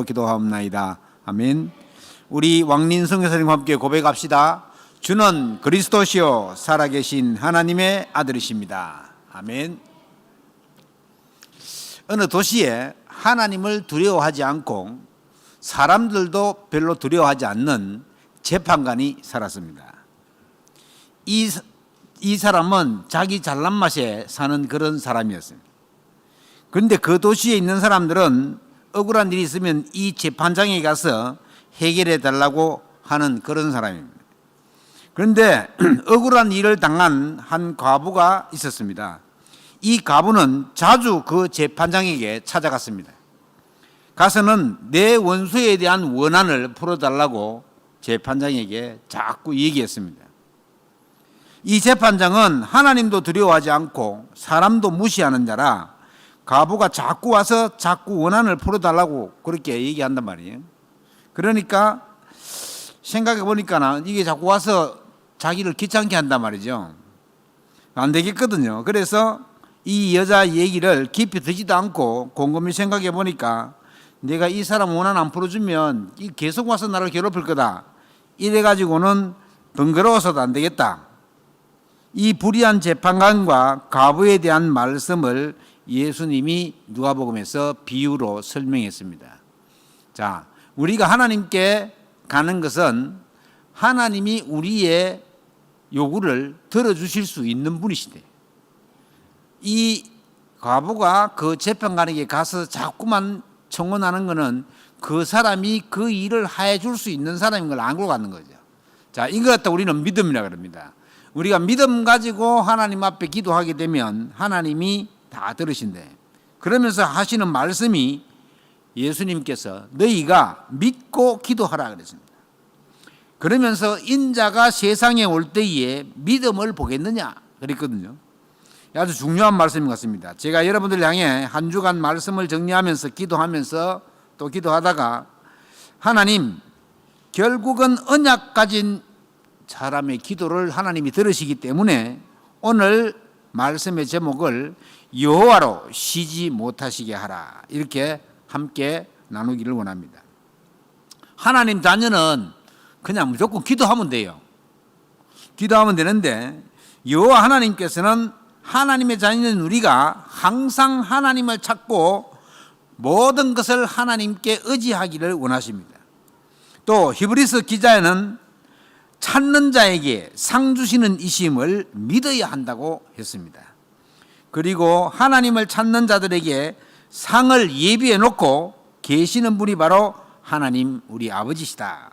기도하옵나이다. 아멘. 우리 왕린 선교사님과 함께 고백합시다. 주는 그리스도시요 살아계신 하나님의 아들이십니다. 아멘. 어느 도시에 하나님을 두려워하지 않고 사람들도 별로 두려워하지 않는 재판관이 살았습니다. 이 사람은 자기 잘난 맛에 사는 그런 사람이었습니다. 그런데 그 도시에 있는 사람들은 억울한 일이 있으면 이 재판장에 가서 해결해 달라고 하는 그런 사람입니다. 그런데 억울한 일을 당한 한 과부가 있었습니다. 이 과부는 자주 그 재판장에게 찾아갔습니다. 가서는 내 원수에 대한 원한을 풀어달라고 재판장에게 자꾸 얘기했습니다. 이 재판장은 하나님도 두려워하지 않고 사람도 무시하는 자라 과부가 자꾸 와서 자꾸 원한을 풀어달라고 그렇게 얘기한단 말이에요. 그러니까 생각해 보니까 이게 자꾸 와서 자기를 귀찮게 한단 말이죠. 안 되겠거든요. 그래서 이 여자 얘기를 깊이 듣지도 않고 곰곰이 생각해 보니까 내가 이 사람 원한 안 풀어주면 계속 와서 나를 괴롭힐 거다. 이래가지고는 번거로워서도 안 되겠다. 이 불의한 재판관과 과부에 대한 말씀을 예수님이 누가복음에서 비유로 설명했습니다. 자, 우리가 하나님께 가는 것은 하나님이 우리의 요구를 들어주실 수 있는 분이시대. 이 과부가 그 재판관에게 가서 자꾸만 청원하는 것은 그 사람이 그 일을 해줄 수 있는 사람인 걸 알고 가는 거죠. 자, 이거 갖다 우리는 믿음이라고 합니다. 우리가 믿음 가지고 하나님 앞에 기도하게 되면 하나님이 다 들으신대. 그러면서 하시는 말씀이 예수님께서 너희가 믿고 기도하라 그랬습니다. 그러면서 인자가 세상에 올 때에 믿음을 보겠느냐 그랬거든요. 아주 중요한 말씀인 것 같습니다. 제가 여러분들 향해 한 주간 말씀을 정리하면서 기도하면서 또 기도하다가 하나님 결국은 언약 가진 사람의 기도를 하나님이 들으시기 때문에 오늘 말씀의 제목을 여호와로 쉬지 못하시게 하라 이렇게 함께 나누기를 원합니다. 하나님 자녀는 그냥 무조건 기도하면 돼요. 기도하면 되는데 여호와 하나님께서는 하나님의 자녀는 우리가 항상 하나님을 찾고 모든 것을 하나님께 의지하기를 원하십니다. 또 히브리서 기자에는 찾는 자에게 상 주시는 이심을 믿어야 한다고 했습니다. 그리고 하나님을 찾는 자들에게 상을 예비해 놓고 계시는 분이 바로 하나님 우리 아버지시다.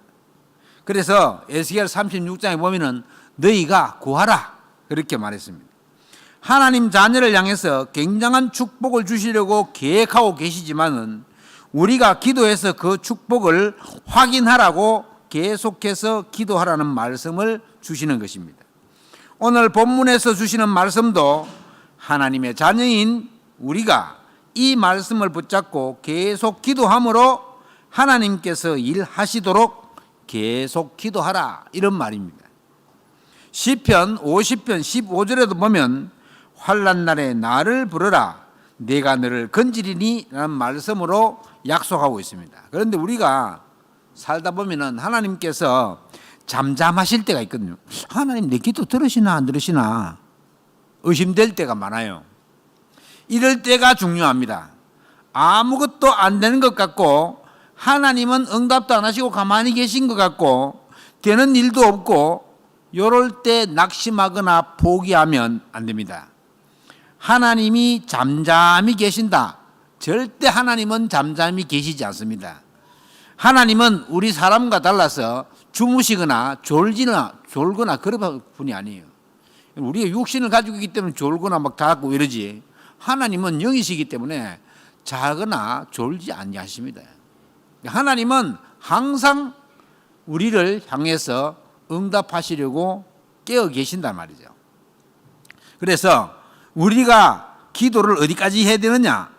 그래서 에스겔 36장에 보면은 너희가 구하라 그렇게 말했습니다. 하나님 자녀를 향해서 굉장한 축복을 주시려고 계획하고 계시지만은 우리가 기도해서 그 축복을 확인하라고 계속해서 기도하라는 말씀을 주시는 것입니다. 오늘 본문에서 주시는 말씀도 하나님의 자녀인 우리가 이 말씀을 붙잡고 계속 기도함으로 하나님께서 일하시도록 계속 기도하라 이런 말입니다. 시편 50편 15절에도 보면 환난 날에 나를 부르라 내가 너를 건지리니 라는 말씀으로 약속하고 있습니다. 그런데 우리가 살다 보면은 하나님께서 잠잠하실 때가 있거든요. 하나님 내 기도 들으시나 안 들으시나 의심될 때가 많아요. 이럴 때가 중요합니다. 아무것도 안 되는 것 같고 하나님은 응답도 안 하시고 가만히 계신 것 같고 되는 일도 없고 이럴 때 낙심하거나 포기하면 안 됩니다. 하나님이 잠잠히 계신다. 절대 하나님은 잠잠히 계시지 않습니다. 하나님은 우리 사람과 달라서 주무시거나 졸거나 그런 분이 아니에요. 우리가 육신을 가지고 있기 때문에 졸거나 막 자고 이러지 하나님은 영이시기 때문에 자거나 졸지 아니하십니다. 하나님은 항상 우리를 향해서 응답하시려고 깨어 계신단 말이죠. 그래서 우리가 기도를 어디까지 해야 되느냐?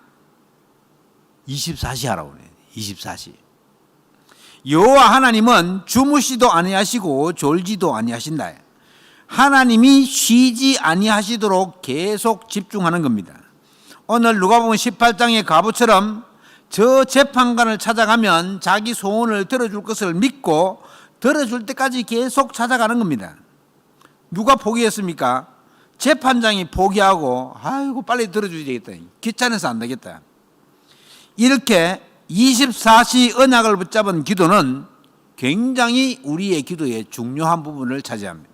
24시 하라고 그래요. 24시. 여호와 하나님은 주무시도 아니하시고 졸지도 아니하신다. 하나님이 쉬지 아니하시도록 계속 집중하는 겁니다. 오늘 누가복음 18장의 과부처럼 저 재판관을 찾아가면 자기 소원을 들어줄 것을 믿고 들어줄 때까지 계속 찾아가는 겁니다. 누가 포기했습니까? 재판장이 포기하고 아이고 빨리 들어줘야 되겠다. 귀찮아서 안 되겠다. 이렇게 24시 언약을 붙잡은 기도는 굉장히 우리의 기도의 중요한 부분을 차지합니다.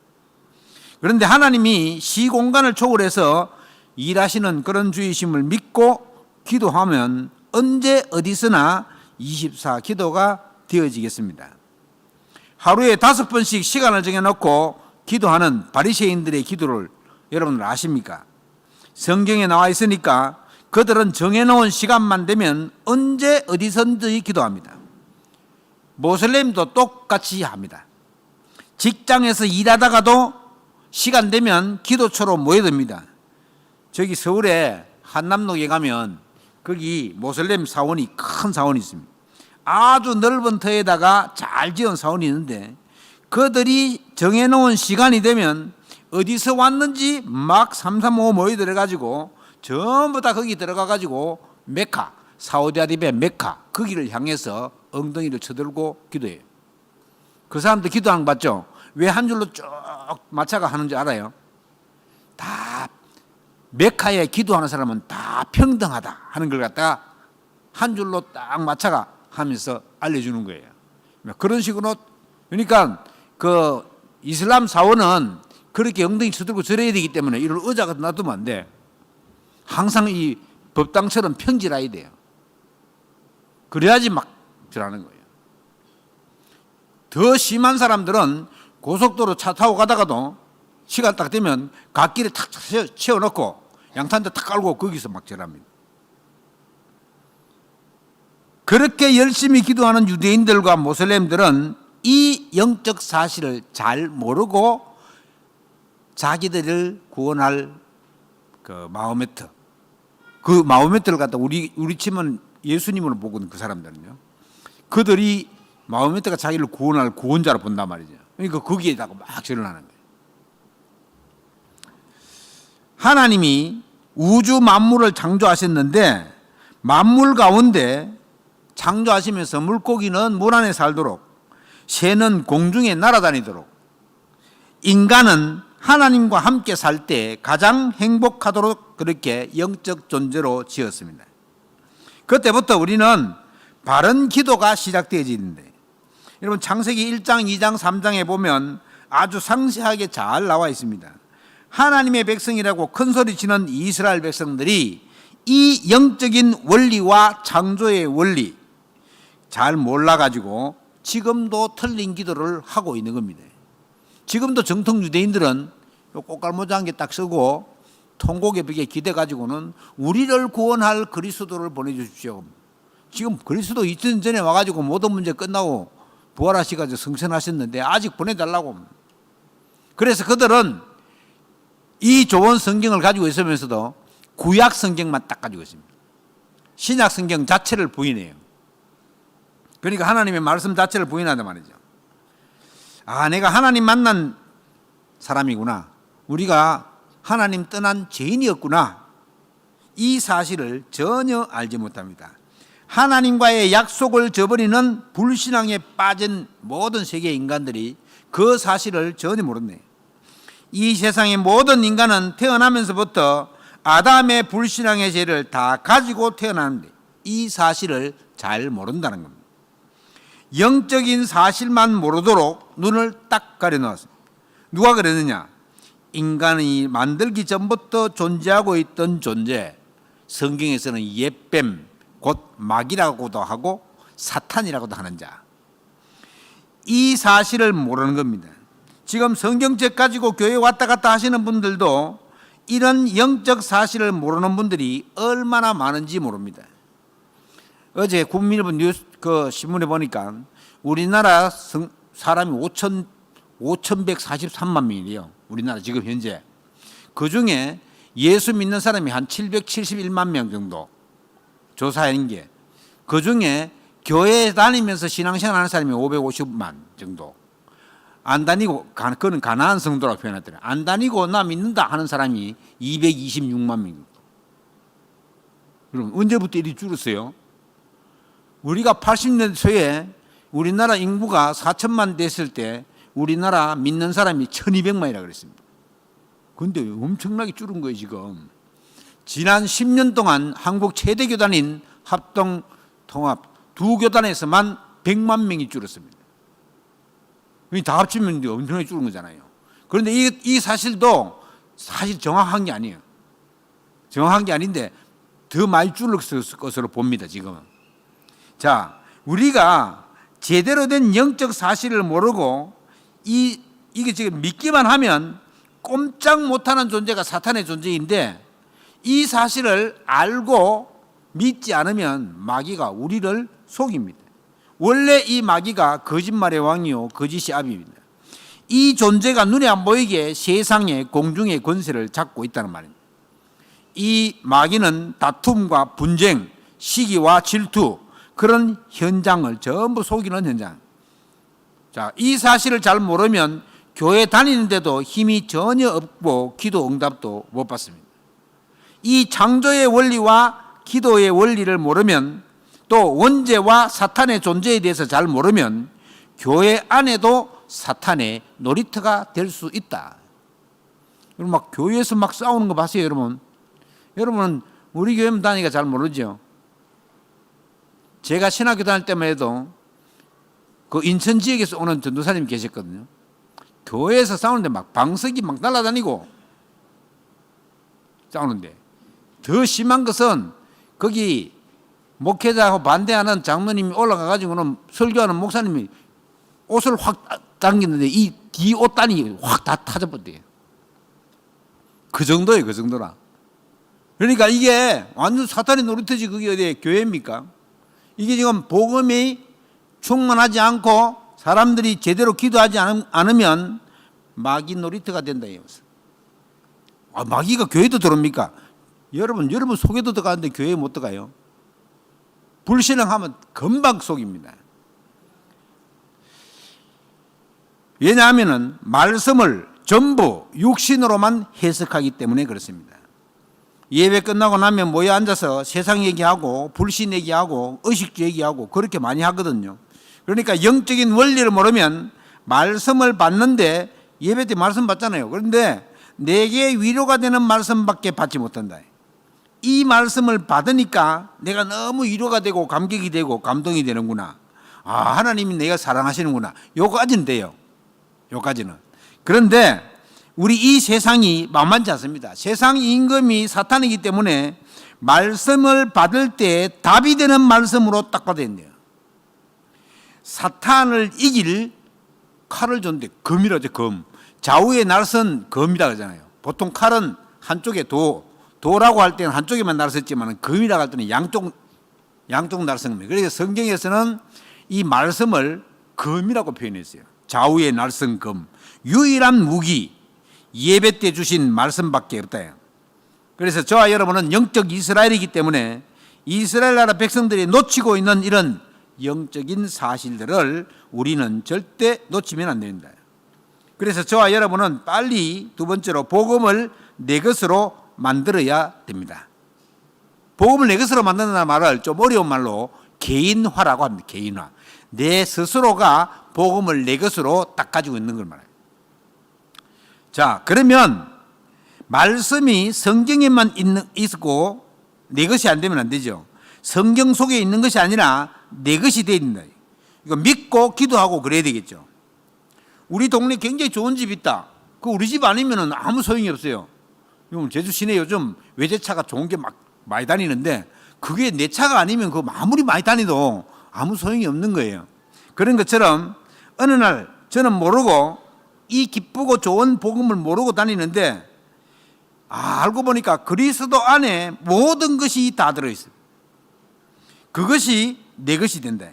그런데 하나님이 시공간을 초월해서 일하시는 그런 주이심을 믿고 기도하면 언제 어디서나 24 기도가 되어지겠습니다. 하루에 5번씩 시간을 정해놓고 기도하는 바리새인들의 기도를 여러분 아십니까? 성경에 나와 있으니까 그들은 정해놓은 시간만 되면 언제 어디선지 기도합니다. 모슬렘도 똑같이 합니다. 직장에서 일하다가도 시간 되면 기도처로 모여듭니다. 저기 서울에 한남로에 가면 거기 모슬렘 사원이 큰 사원이 있습니다. 아주 넓은 터에다가 잘 지은 사원이 있는데 그들이 정해놓은 시간이 되면 어디서 왔는지 막 335 모여들어가지고 전부 다 거기 들어가가지고 메카, 사우디아라비아 메카 거기를 향해서 엉덩이를 쳐들고 기도해요. 그 사람들 기도하는 거 봤죠? 왜 한 줄로 쭉 마차가 하는지 알아요? 다 메카에 기도하는 사람은 다 평등하다 하는 걸 갖다가 한 줄로 딱 마차가 하면서 알려주는 거예요. 그런 식으로 그러니까 그 이슬람 사원은 그렇게 엉덩이 쳐들고 절해야 되기 때문에 이걸 의자가 놔두면 안 돼. 항상 이 법당처럼 평질해야 돼요. 그래야지 막 절하는 거예요. 더 심한 사람들은 고속도로 차 타고 가다가도 시간 딱 되면 갓길에 탁 채워놓고 양탄자 탁 깔고 거기서 막 절합니다. 그렇게 열심히 기도하는 유대인들과 모슬렘들은 이 영적 사실을 잘 모르고 자기들을 구원할 그 마호메트, 그 마호메트를 갖다 우리 치면 예수님으로 보거든. 그 사람들은요. 그들이 마호메트가 자기를 구원할 구원자로 본단 말이죠. 그러니까 거기에다가 막 절을 하는 거예요. 하나님이 우주 만물을 창조하셨는데 만물 가운데 창조하시면서 물고기는 물 안에 살도록 새는 공중에 날아다니도록 인간은 하나님과 함께 살 때 가장 행복하도록 그렇게 영적 존재로 지었습니다. 그때부터 우리는 바른 기도가 시작되어지는데 여러분 창세기 1장, 2장, 3장에 보면 아주 상세하게 잘 나와 있습니다. 하나님의 백성이라고 큰 소리 치는 이스라엘 백성들이 이 영적인 원리와 창조의 원리 잘 몰라가지고 지금도 틀린 기도를 하고 있는 겁니다. 지금도 정통 유대인들은 꽃갈모자 한 개 딱 쓰고 통곡의 벽에 기대가지고는 우리를 구원할 그리스도를 보내주십시오. 지금 그리스도 2000년 전에 와가지고 모든 문제 끝나고 부활하시가지고 승천하셨는데 아직 보내달라고. 그래서 그들은 이 좋은 성경을 가지고 있으면서도 구약 성경만 딱 가지고 있습니다. 신약 성경 자체를 부인해요. 그러니까 하나님의 말씀 자체를 부인한단 말이죠. 아, 내가 하나님 만난 사람이구나. 우리가 하나님 떠난 죄인이었구나. 이 사실을 전혀 알지 못합니다. 하나님과의 약속을 저버리는 불신앙에 빠진 모든 세계 인간들이 그 사실을 전혀 모르네. 이 세상의 모든 인간은 태어나면서부터 아담의 불신앙의 죄를 다 가지고 태어나는데 이 사실을 잘 모른다는 겁니다. 영적인 사실만 모르도록 눈을 딱 가려놓았습니다. 누가 그랬느냐? 인간이 만들기 전부터 존재하고 있던 존재, 성경에서는 옛뱀, 곧 마귀라고도 하고 사탄이라고도 하는 자. 이 사실을 모르는 겁니다. 지금 성경책 가지고 교회 왔다 갔다 하시는 분들도 이런 영적 사실을 모르는 분들이 얼마나 많은지 모릅니다. 어제 국민일보 뉴스 그 신문에 보니까 우리나라 사람이 5,143만 명이래요. 우리나라 지금 현재. 그 중에 예수 믿는 사람이 한 771만 명 정도 조사한 게, 그 중에 교회 다니면서 신앙생활 하는 사람이 550만 정도. 안 다니고, 그거는 가난한 성도라고 표현하더래요. 안 다니고 나 믿는다 하는 사람이 226만 명. 그럼 언제부터 이리 줄었어요? 우리가 80년 초에 우리나라 인구가 4천만 됐을 때 우리나라 믿는 사람이 1200만이라 그랬습니다. 그런데 엄청나게 줄은 거예요 지금. 지난 10년 동안 한국 최대 교단인 합동통합 두 교단에서만 100만 명이 줄었습니다. 다 합치면 엄청나게 줄은 거잖아요. 그런데 이 사실도 사실 정확한 게 아니에요. 정확한 게 아닌데 더 많이 줄을 것으로 봅니다 지금은. 자, 우리가 제대로 된 영적 사실을 모르고 이게 지금 믿기만 하면 꼼짝 못하는 존재가 사탄의 존재인데, 이 사실을 알고 믿지 않으면 마귀가 우리를 속입니다. 원래 이 마귀가 거짓말의 왕이요 거짓의 아비입니다. 이 존재가 눈에 안 보이게 세상의 공중의 권세를 잡고 있다는 말입니다. 이 마귀는 다툼과 분쟁, 시기와 질투, 그런 현장을 전부 속이는 현장. 자, 이 사실을 잘 모르면 교회 다니는데도 힘이 전혀 없고 기도 응답도 못 받습니다. 이 창조의 원리와 기도의 원리를 모르면, 또 원죄와 사탄의 존재에 대해서 잘 모르면 교회 안에도 사탄의 놀이터가 될 수 있다. 여러분 막 교회에서 막 싸우는 거 봤어요, 여러분? 여러분은 우리 교회 다니니까 잘 모르죠. 제가 신학교 다닐 때만 해도 그 인천 지역에서 오는 전도사님이 계셨거든요. 교회에서 싸우는데 막 방석이 막 날아다니고 싸우는데, 더 심한 것은 거기 목회자하고 반대하는 장로님이 올라가가지고는 설교하는 목사님이 옷을 확 당기는데 이 뒤 옷단이 확 다 타져버려요. 그 정도예요, 그 정도라. 그러니까 이게 완전 사탄의 놀이터지. 그게 어디 교회입니까? 이게 지금 복음이 충만하지 않고 사람들이 제대로 기도하지 않으면 마귀 놀이터가 된다. 마귀가 교회도 들어옵니까? 여러분 속에도 들어가는데 교회에 못 들어가요. 불신앙하면 금방 속입니다. 왜냐하면 말씀을 전부 육신으로만 해석하기 때문에 그렇습니다. 예배 끝나고 나면 모여 앉아서 세상 얘기하고 불신 얘기하고 의식주 얘기하고 그렇게 많이 하거든요. 그러니까 영적인 원리를 모르면 말씀을 받는데, 예배 때 말씀 받잖아요. 그런데 내게 위로가 되는 말씀밖에 받지 못한다. 이 말씀을 받으니까 내가 너무 위로가 되고 감격이 되고 감동이 되는구나. 아, 하나님이 내가 사랑하시는구나. 요까지는 돼요. 요까지는. 그런데 우리 이 세상이 만만치 않습니다. 세상 임금이 사탄이기 때문에 말씀을 받을 때 답이 되는 말씀으로 딱 받아야 돼요. 사탄을 이길 칼을 줬는데 검이라죠, 검. 좌우의 날선 검이라 그러잖아요. 보통 칼은 한쪽에 도라고 할 때는 한쪽에만 날섰지만 검이라고 할 때는 양쪽 날선 겁니다. 그래서 성경에서는 이 말씀을 검이라고 표현했어요. 좌우의 날선 검. 유일한 무기, 예배 때 주신 말씀밖에 없다. 그래서 저와 여러분은 영적 이스라엘이기 때문에 이스라엘 나라 백성들이 놓치고 있는 이런 영적인 사실들을 우리는 절대 놓치면 안 됩니다. 그래서 저와 여러분은 빨리 두 번째로 복음을 내 것으로 만들어야 됩니다. 복음을 내 것으로 만든다는 말을 좀 어려운 말로 개인화라고 합니다. 개인화. 내 스스로가 복음을 내 것으로 딱 가지고 있는 걸 말해요. 자, 그러면 말씀이 성경에만 있고 내 것이 안 되면 안 되죠. 성경 속에 있는 것이 아니라 내 것이 되어야 된다. 이거 믿고 기도하고 그래야 되겠죠. 우리 동네 굉장히 좋은 집 있다. 그 우리 집 아니면 아무 소용이 없어요. 제주 시내 요즘 외제차가 좋은 게 막 많이 다니는데, 그게 내 차가 아니면 그 아무리 많이 다니도 아무 소용이 없는 거예요. 그런 것처럼 어느 날 저는 모르고 이 기쁘고 좋은 복음을 모르고 다니는데, 알고 보니까 그리스도 안에 모든 것이 다 들어있어요. 그것이 내 것이 된다.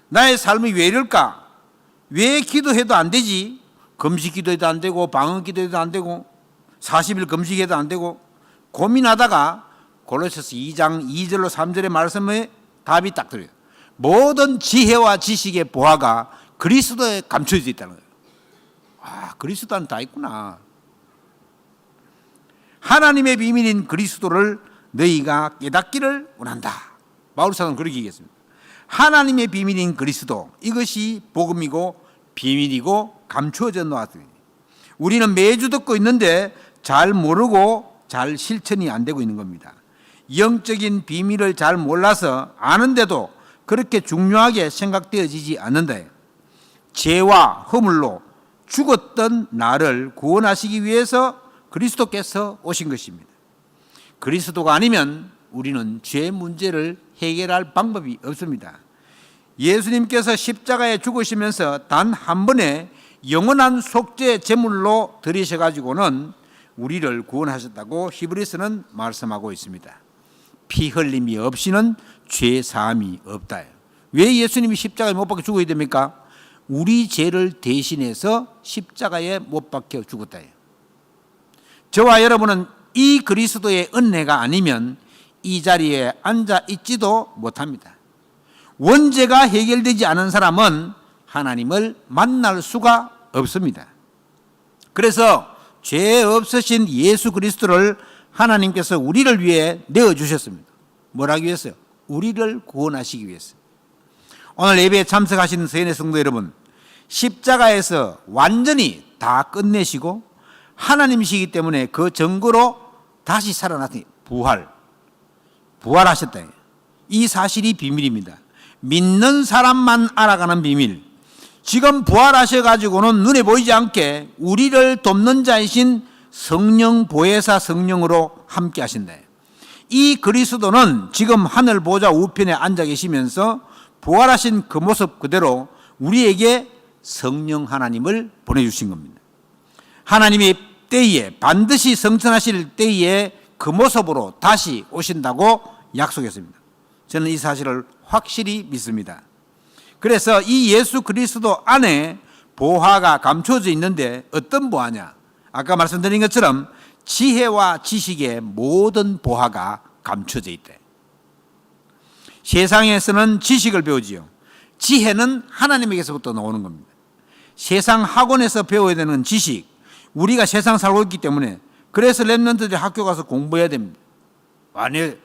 나의 삶이 왜 이럴까? 왜 기도해도 안 되지? 금식 기도해도 안 되고 방언 기도해도 안 되고 40일 금식해도 안 되고 고민하다가 골로새서 2장 2절로 3절의 말씀에 답이 딱 들어요. 모든 지혜와 지식의 보화가 그리스도에 감춰져 있다는 거예요. 아, 그리스도 안에 다 있구나. 하나님의 비밀인 그리스도를 너희가 깨닫기를 원한다. 바울 사도는 그렇게 얘기했습니다. 하나님의 비밀인 그리스도, 이것이 복음이고 비밀이고 감추어져 놓았어요. 우리는 매주 듣고 있는데 잘 모르고 잘 실천이 안 되고 있는 겁니다. 영적인 비밀을 잘 몰라서 아는데도 그렇게 중요하게 생각되어지지 않는데, 죄와 허물로 죽었던 나를 구원하시기 위해서 그리스도께서 오신 것입니다. 그리스도가 아니면 우리는 죄 문제를 해결할 방법이 없습니다. 예수님께서 십자가에 죽으시면서 단 한 번에 영원한 속죄 제물로 드리셔가지고는 우리를 구원하셨다고 히브리서는 말씀하고 있습니다. 피 흘림이 없이는 죄 사함이 없다. 왜 예수님이 십자가에 못 박혀 죽어야 됩니까? 우리 죄를 대신해서 십자가에 못 박혀 죽었다. 저와 여러분은 이 그리스도의 은혜가 아니면 이 자리에 앉아 있지도 못합니다. 원죄가 해결되지 않은 사람은 하나님을 만날 수가 없습니다. 그래서 죄 없으신 예수 그리스도를 하나님께서 우리를 위해 내어주셨습니다. 뭘 하기 위해서요? 우리를 구원하시기 위해서. 오늘 예배에 참석하신 세인의 성도 여러분, 십자가에서 완전히 다 끝내시고 하나님이시기 때문에 그 증거로 다시 살아나신 부활하셨다. 이 사실이 비밀입니다. 믿는 사람만 알아가는 비밀. 지금 부활하셔가지고는 눈에 보이지 않게 우리를 돕는 자이신 성령 보혜사 성령으로 함께 하신다. 이 그리스도는 지금 하늘 보좌 우편에 앉아 계시면서 부활하신 그 모습 그대로 우리에게 성령 하나님을 보내주신 겁니다. 하나님이 때에 반드시 성천하실 때에 그 모습으로 다시 오신다고 약속했습니다. 저는 이 사실을 확실히 믿습니다. 그래서 이 예수 그리스도 안에 보화가 감춰져 있는데 어떤 보화냐? 아까 말씀드린 것처럼 지혜와 지식의 모든 보화가 감춰져 있대. 세상에서는 지식을 배우지요. 지혜는 하나님에게서부터 나오는 겁니다. 세상 학원에서 배워야 되는 지식, 우리가 세상 살고 있기 때문에 그래서 랩런트들이 학교 가서 공부해야 됩니다. 아니,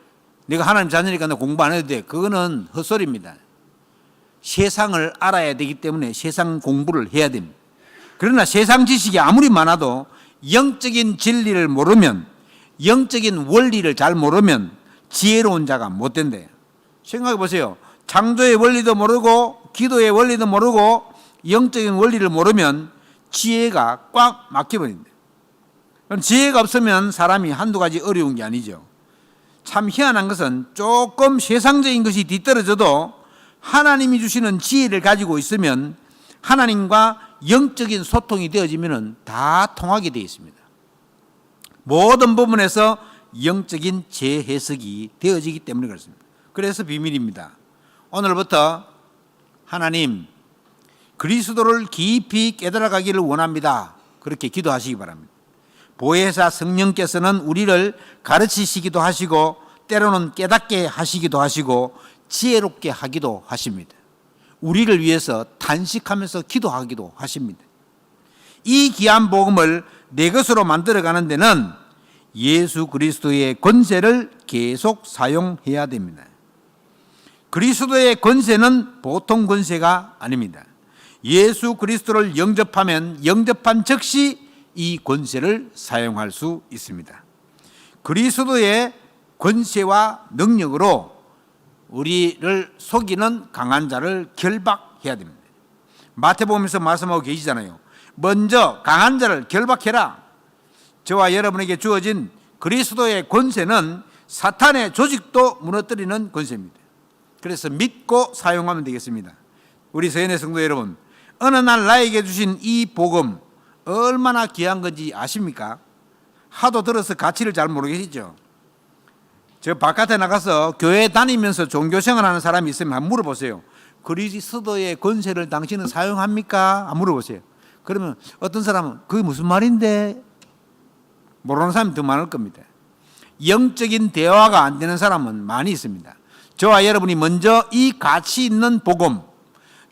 내가 하나님 자녀니까 나 공부 안 해도 돼. 그거는 헛소리입니다. 세상을 알아야 되기 때문에 세상 공부를 해야 됩니다. 그러나 세상 지식이 아무리 많아도 영적인 진리를 모르면, 영적인 원리를 잘 모르면 지혜로운 자가 못 된대요. 생각해 보세요. 창조의 원리도 모르고 기도의 원리도 모르고 영적인 원리를 모르면 지혜가 꽉 막혀버린다. 지혜가 없으면 사람이 한두 가지 어려운 게 아니죠. 참 희한한 것은 조금 세상적인 것이 뒤떨어져도 하나님이 주시는 지혜를 가지고 있으면 하나님과 영적인 소통이 되어지면 다 통하게 되어 있습니다. 모든 부분에서 영적인 재해석이 되어지기 때문에 그렇습니다. 그래서 비밀입니다. 오늘부터 하나님 그리스도를 깊이 깨달아가기를 원합니다. 그렇게 기도하시기 바랍니다. 보혜사 성령께서는 우리를 가르치시기도 하시고 때로는 깨닫게 하시기도 하시고 지혜롭게 하기도 하십니다. 우리를 위해서 탄식하면서 기도하기도 하십니다. 이 귀한 복음을 내 것으로 만들어가는 데는 예수 그리스도의 권세를 계속 사용해야 됩니다. 그리스도의 권세는 보통 권세가 아닙니다. 예수 그리스도를 영접하면 영접한 즉시 이 권세를 사용할 수 있습니다. 그리스도의 권세와 능력으로 우리를 속이는 강한 자를 결박해야 됩니다. 마태복음에서 말씀하고 계시잖아요. 먼저 강한 자를 결박해라. 저와 여러분에게 주어진 그리스도의 권세는 사탄의 조직도 무너뜨리는 권세입니다. 그래서 믿고 사용하면 되겠습니다. 우리 서연의 성도 여러분, 어느 날 나에게 주신 이 복음 얼마나 귀한 건지 아십니까? 하도 들어서 가치를 잘 모르겠죠. 저 바깥에 나가서 교회 다니면서 종교생활하는 사람이 있으면 한번 물어보세요. 그리스도의 권세를 당신은 사용합니까? 한번 물어보세요. 그러면 어떤 사람은 그게 무슨 말인데? 모르는 사람이 더 많을 겁니다. 영적인 대화가 안 되는 사람은 많이 있습니다. 저와 여러분이 먼저 이 가치 있는 복음,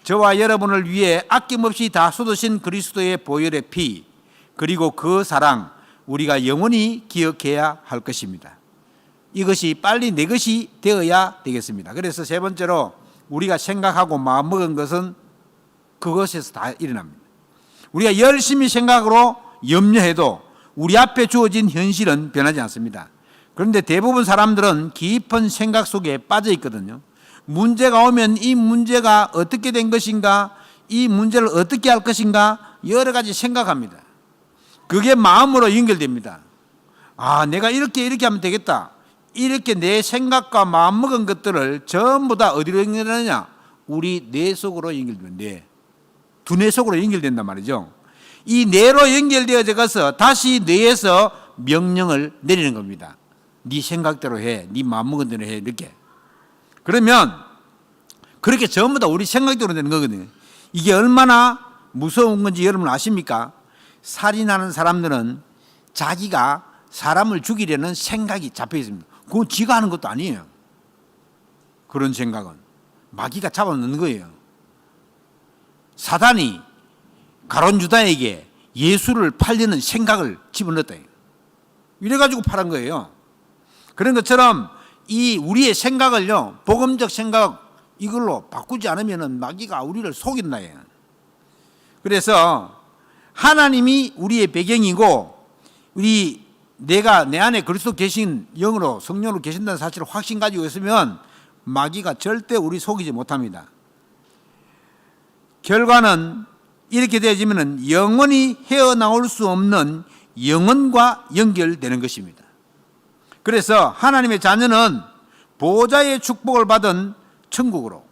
저와 여러분을 위해 아낌없이 다 쏟으신 그리스도의 보혈의 피, 그리고 그 사랑, 우리가 영원히 기억해야 할 것입니다. 이것이 빨리 내 것이 되어야 되겠습니다. 그래서 세 번째로 우리가 생각하고 마음먹은 것은 그것에서 다 일어납니다. 우리가 열심히 생각으로 염려해도 우리 앞에 주어진 현실은 변하지 않습니다. 그런데 대부분 사람들은 깊은 생각 속에 빠져 있거든요. 문제가 오면 이 문제가 어떻게 된 것인가, 이 문제를 어떻게 할 것인가 여러 가지 생각합니다. 그게 마음으로 연결됩니다. 아, 내가 이렇게 하면 되겠다. 이렇게 내 생각과 마음먹은 것들을 전부 다 어디로 연결하느냐? 우리 뇌 속으로 연결되는 뇌. 두뇌 속으로 연결된단 말이죠. 이 뇌로 연결되어져 가서 다시 뇌에서 명령을 내리는 겁니다. 네 생각대로 해, 네 마음먹은 대로 해, 이렇게. 그러면 그렇게 전부 다 우리 생각대로 되는 거거든요. 이게 얼마나 무서운 건지 여러분 아십니까? 살인하는 사람들은 자기가 사람을 죽이려는 생각이 잡혀 있습니다. 그건 지가 하는 것도 아니에요. 그런 생각은 마귀가 잡아놓는 거예요. 사단이 가룟 유다에게 예수를 팔려는 생각을 집어넣었다. 이래가지고 팔은 거예요. 그런 것처럼 이 우리의 생각을요, 복음적 생각 이걸로 바꾸지 않으면 마귀가 우리를 속인다. 그래서 하나님이 우리의 배경이고 내가 내 안에 그리스도 계신 영으로 성령으로 계신다는 사실을 확신 가지고 있으면 마귀가 절대 우리 속이지 못합니다. 결과는 이렇게 되어지면 영원히 헤어나올 수 없는 영혼과 연결되는 것입니다. 그래서 하나님의 자녀는 보좌의 축복을 받은 천국으로,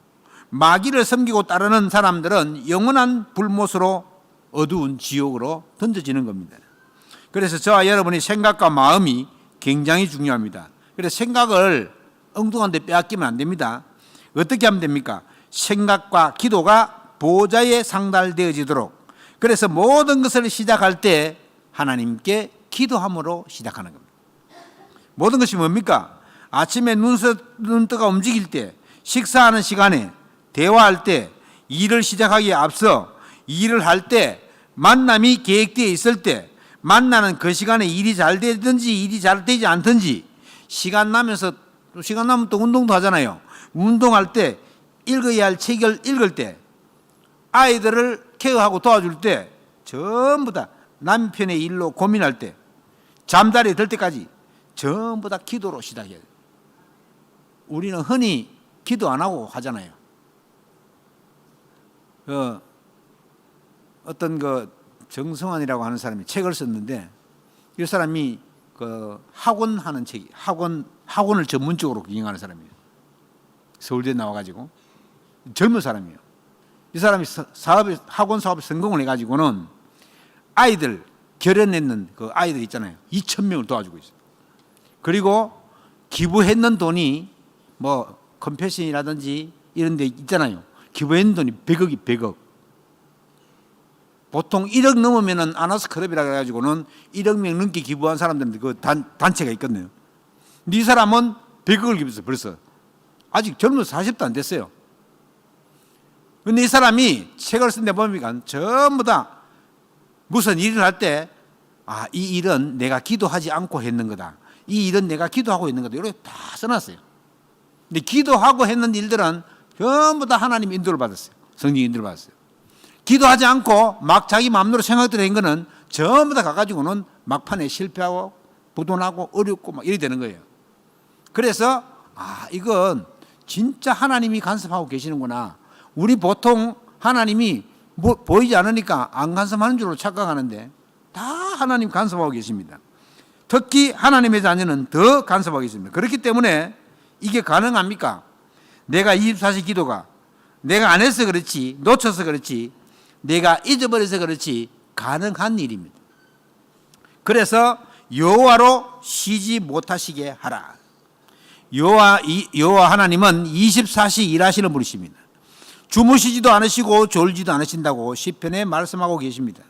마귀를 섬기고 따르는 사람들은 영원한 불못으로 어두운 지옥으로 던져지는 겁니다. 그래서 저와 여러분의 생각과 마음이 굉장히 중요합니다. 그래서 생각을 엉뚱한 데 빼앗기면 안 됩니다. 어떻게 하면 됩니까? 생각과 기도가 보좌에 상달되어지도록, 그래서 모든 것을 시작할 때 하나님께 기도함으로 시작하는 겁니다. 모든 것이 뭡니까? 아침에 눈뜨가 움직일 때, 식사하는 시간에, 대화할 때, 일을 시작하기에 앞서, 일을 할 때, 만남이 계획되어 있을 때, 만나는 그 시간에 일이 잘 되든지 일이 잘 되지 않든지, 시간 나면 또 운동도 하잖아요. 운동할 때, 읽어야 할 책을 읽을 때, 아이들을 케어하고 도와줄 때, 전부 다 남편의 일로 고민할 때, 잠자리에 들 때까지 전부 다 기도로 시작해요. 우리는 흔히 기도 안 하고 하잖아요. 어떤 정성환이라고 하는 사람이 책을 썼는데, 이 사람이 학원 하는 책이, 학원을 전문적으로 경영하는 사람이에요. 서울대 나와가지고 젊은 사람이에요. 이 사람이 학원 사업에 성공을 해가지고는 아이들 결혼했는 그 아이들 있잖아요. 2,000명을 도와주고 있어요. 그리고 기부했는 돈이 뭐 컴패션이라든지 이런 데 있잖아요. 기부했는 돈이 100억이 100억. 보통 1억 넘으면은 아나스 클럽이라 그래가지고는 1억 명 넘게 기부한 사람들한테 그 단체가 있거든요. 근데 이 사람은 100억을 기부했어요. 벌써 아직 젊어서 40도 안 됐어요. 근데 이 사람이 책을 쓴 데 보니까 전부 다 무슨 일을 할 때, 이 일은 내가 기도하지 않고 했는 거다. 이 일은 내가 기도하고 있는 거다. 이렇게 다 써놨어요. 근데 기도하고 했는 일들은 전부 다 하나님 인도를 받았어요. 성령 인도를 받았어요. 기도하지 않고 막 자기 마음대로 생각대로 한 거는 전부 다 가가지고는 막판에 실패하고 부도나고 어렵고 막 이래 되는 거예요. 그래서 이건 진짜 하나님이 간섭하고 계시는구나. 우리 보통 하나님이 보이지 않으니까 안 간섭하는 줄로 착각하는데 다 하나님 간섭하고 계십니다. 특히 하나님의 자녀는 더 간섭하고 있습니다. 그렇기 때문에 이게 가능합니까? 내가 24시 기도가 내가 안 해서 그렇지, 놓쳐서 그렇지, 내가 잊어버려서 그렇지 가능한 일입니다. 그래서 여호와로 쉬지 못하시게 하라. 여호와 하나님은 24시 일하시는 분이십니다. 주무시지도 않으시고 졸지도 않으신다고 시편에 말씀하고 계십니다.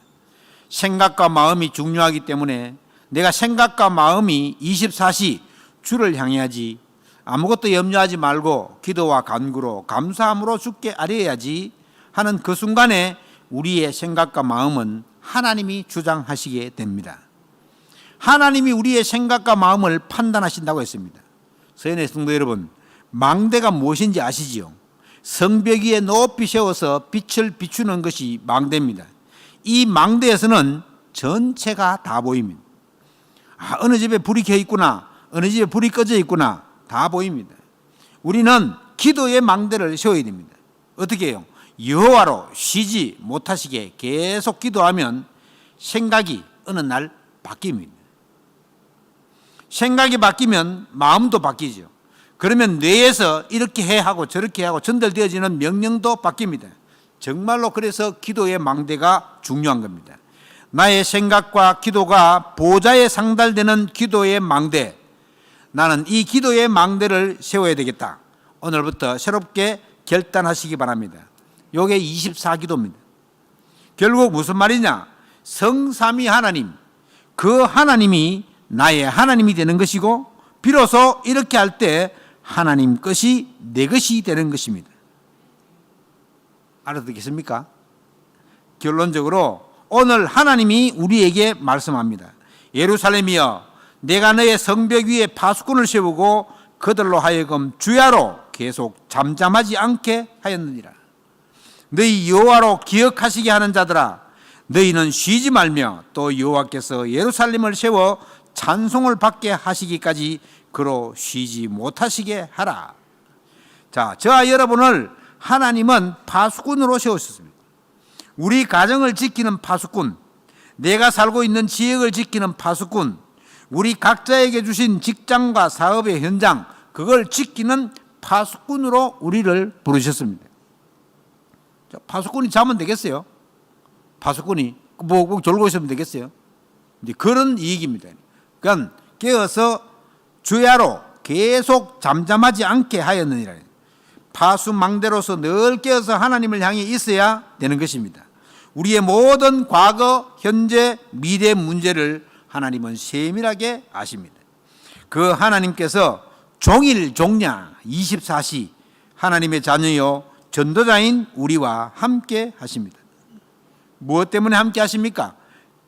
생각과 마음이 중요하기 때문에 내가 생각과 마음이 24시 주를 향해야지, 아무것도 염려하지 말고 기도와 간구로 감사함으로 주께 아뢰어야지 하는 그 순간에 우리의 생각과 마음은 하나님이 주장하시게 됩니다. 하나님이 우리의 생각과 마음을 판단하신다고 했습니다. 서연의 성도 여러분, 망대가 무엇인지 아시지요? 성벽 위에 높이 세워서 빛을 비추는 것이 망대입니다. 이 망대에서는 전체가 다 보입니다. 어느 집에 불이 켜 있구나, 어느 집에 불이 꺼져 있구나, 다 보입니다. 우리는 기도의 망대를 세워야 됩니다. 어떻게 해요? 여호와로 쉬지 못하시게 계속 기도하면 생각이 어느 날 바뀝니다. 생각이 바뀌면 마음도 바뀌죠. 그러면 뇌에서 이렇게 해 하고 저렇게 하고 전달되어지는 명령도 바뀝니다. 정말로 그래서 기도의 망대가 중요한 겁니다. 나의 생각과 기도가 보좌에 상달되는 기도의 망대, 나는 이 기도의 망대를 세워야 되겠다. 오늘부터 새롭게 결단하시기 바랍니다. 요게 24기도입니다. 결국 무슨 말이냐? 성삼위 하나님, 그 하나님이 나의 하나님이 되는 것이고, 비로소 이렇게 할 때 하나님 것이 내 것이 되는 것입니다. 알아듣겠습니까? 결론적으로 오늘 하나님이 우리에게 말씀합니다. 예루살렘이여, 내가 너의 성벽 위에 파수꾼을 세우고 그들로 하여금 주야로 계속 잠잠하지 않게 하였느니라. 너희 여호와로 기억하시게 하는 자들아, 너희는 쉬지 말며 또 여호와께서 예루살렘을 세워 찬송을 받게 하시기까지 그로 쉬지 못하시게 하라. 자, 저와 여러분을 하나님은 파수꾼으로 세우셨습니다. 우리 가정을 지키는 파수꾼, 내가 살고 있는 지역을 지키는 파수꾼, 우리 각자에게 주신 직장과 사업의 현장, 그걸 지키는 파수꾼으로 우리를 부르셨습니다. 자, 파수꾼이 자면 되겠어요? 파수꾼이 뭐 졸고 있으면 되겠어요? 이제 그런 얘기입니다. 그러니까 깨어서 주야로 계속 잠잠하지 않게 하였느니라. 파수망대로서 늘 깨어서 하나님을 향해 있어야 되는 것입니다. 우리의 모든 과거, 현재, 미래 문제를 하나님은 세밀하게 아십니다. 그 하나님께서 종일 종야 24시 하나님의 자녀요 전도자인 우리와 함께 하십니다. 무엇 때문에 함께 하십니까?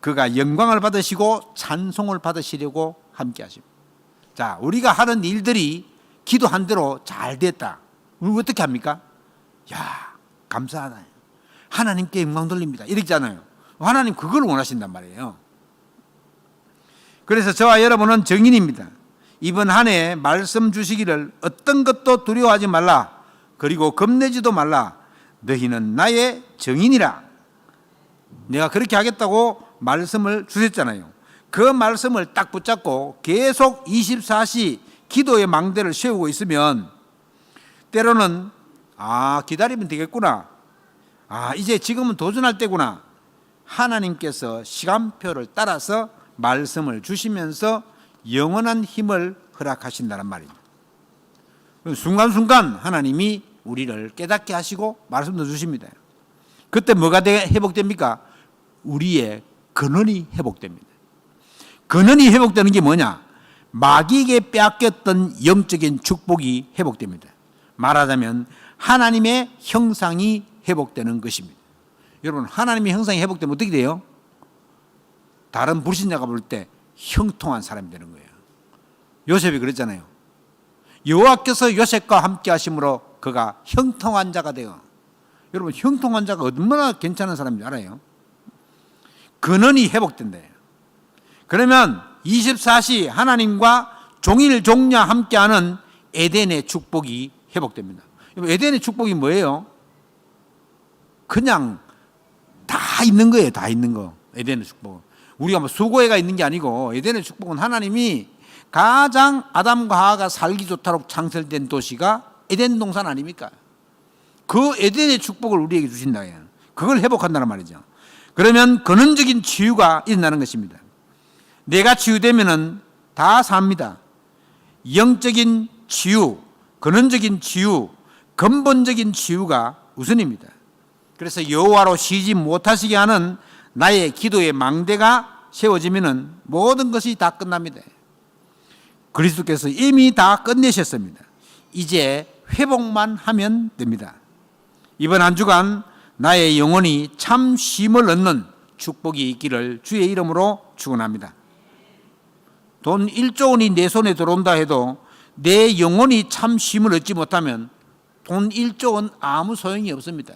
그가 영광을 받으시고 찬송을 받으시려고 함께 하십니다. 자, 우리가 하는 일들이 기도한 대로 잘 됐다. 우리 어떻게 합니까? 야, 감사하다. 하나님께 영광 돌립니다. 이랬잖아요. 하나님 그걸 원하신단 말이에요. 그래서 저와 여러분은 증인입니다. 이번 한 해 말씀 주시기를 어떤 것도 두려워하지 말라. 그리고 겁내지도 말라. 너희는 나의 증인이라. 내가 그렇게 하겠다고 말씀을 주셨잖아요. 그 말씀을 딱 붙잡고 계속 24시 기도의 망대를 세우고 있으면 때로는 기다리면 되겠구나. 이제 지금은 도전할 때구나. 하나님께서 시간표를 따라서 말씀을 주시면서 영원한 힘을 허락하신다는 말입니다. 순간순간 하나님이 우리를 깨닫게 하시고 말씀도 주십니다. 그때 뭐가 회복됩니까? 우리의 근원이 회복됩니다. 근원이 회복되는 게 뭐냐? 마귀에게 빼앗겼던 영적인 축복이 회복됩니다. 말하자면 하나님의 형상이 회복되는 것입니다. 여러분, 하나님의 형상이 회복되면 어떻게 돼요? 다른 불신자가 볼 때 형통한 사람이 되는 거예요. 요셉이 그랬잖아요. 여호와께서 요셉과 함께 하심으로 그가 형통한 자가 되어. 여러분, 형통한 자가 얼마나 괜찮은 사람인지 알아요? 근원이 회복된다. 그러면 24시 하나님과 종일 종야 함께하는 에덴의 축복이 회복됩니다. 에덴의 축복이 뭐예요? 그냥 다 있는 거예요. 다 있는 거. 에덴의 축복. 우리가 뭐 수고해가 있는 게 아니고 에덴의 축복은 하나님이 가장 아담과 하와가 살기 좋도록 창설된 도시가 에덴 동산 아닙니까? 그 에덴의 축복을 우리에게 주신다. 그걸 회복한다는 말이죠. 그러면 근원적인 치유가 일어나는 것입니다. 내가 치유되면은 다 삽니다. 영적인 치유, 근원적인 치유, 근본적인 치유가 우선입니다. 그래서 여호와로 쉬지 못하시게 하는 나의 기도의 망대가 세워지면은 모든 것이 다 끝납니다. 그리스도께서 이미 다 끝내셨습니다. 이제 회복만 하면 됩니다. 이번 한 주간 나의 영혼이 참 쉼을 얻는 축복이 있기를 주의 이름으로 축원합니다. 돈 1조 원이 내 손에 들어온다 해도 내 영혼이 참 쉼을 얻지 못하면 돈 1조 원 아무 소용이 없습니다.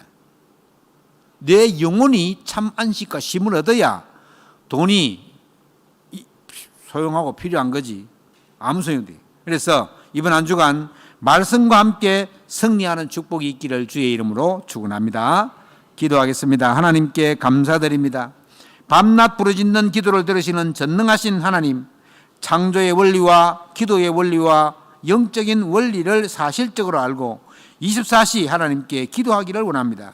내 영혼이 참 안식과 쉼을 얻어야 돈이 소용하고 필요한 거지. 아무 소용이 없대. 그래서 이번 한 주간 말씀과 함께 승리하는 축복이 있기를 주의 이름으로 축원합니다. 기도하겠습니다. 하나님께 감사드립니다. 밤낮 부르짖는 기도를 들으시는 전능하신 하나님, 창조의 원리와 기도의 원리와 영적인 원리를 사실적으로 알고 24시 하나님께 기도하기를 원합니다.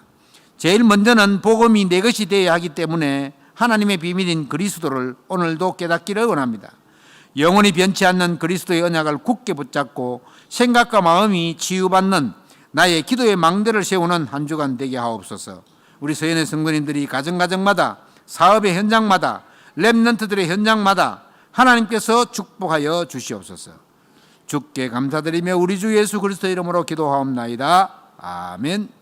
제일 먼저는 복음이 내 것이 되어야 하기 때문에 하나님의 비밀인 그리스도를 오늘도 깨닫기를 원합니다. 영원히 변치 않는 그리스도의 언약을 굳게 붙잡고 생각과 마음이 치유받는 나의 기도의 망대를 세우는 한 주간 되게 하옵소서. 우리 서연의 성도님들이 가정마다 사업의 현장마다 렘넌트들의 현장마다 하나님께서 축복하여 주시옵소서. 주께 감사드리며 우리 주 예수 그리스도 이름으로 기도하옵나이다. 아멘.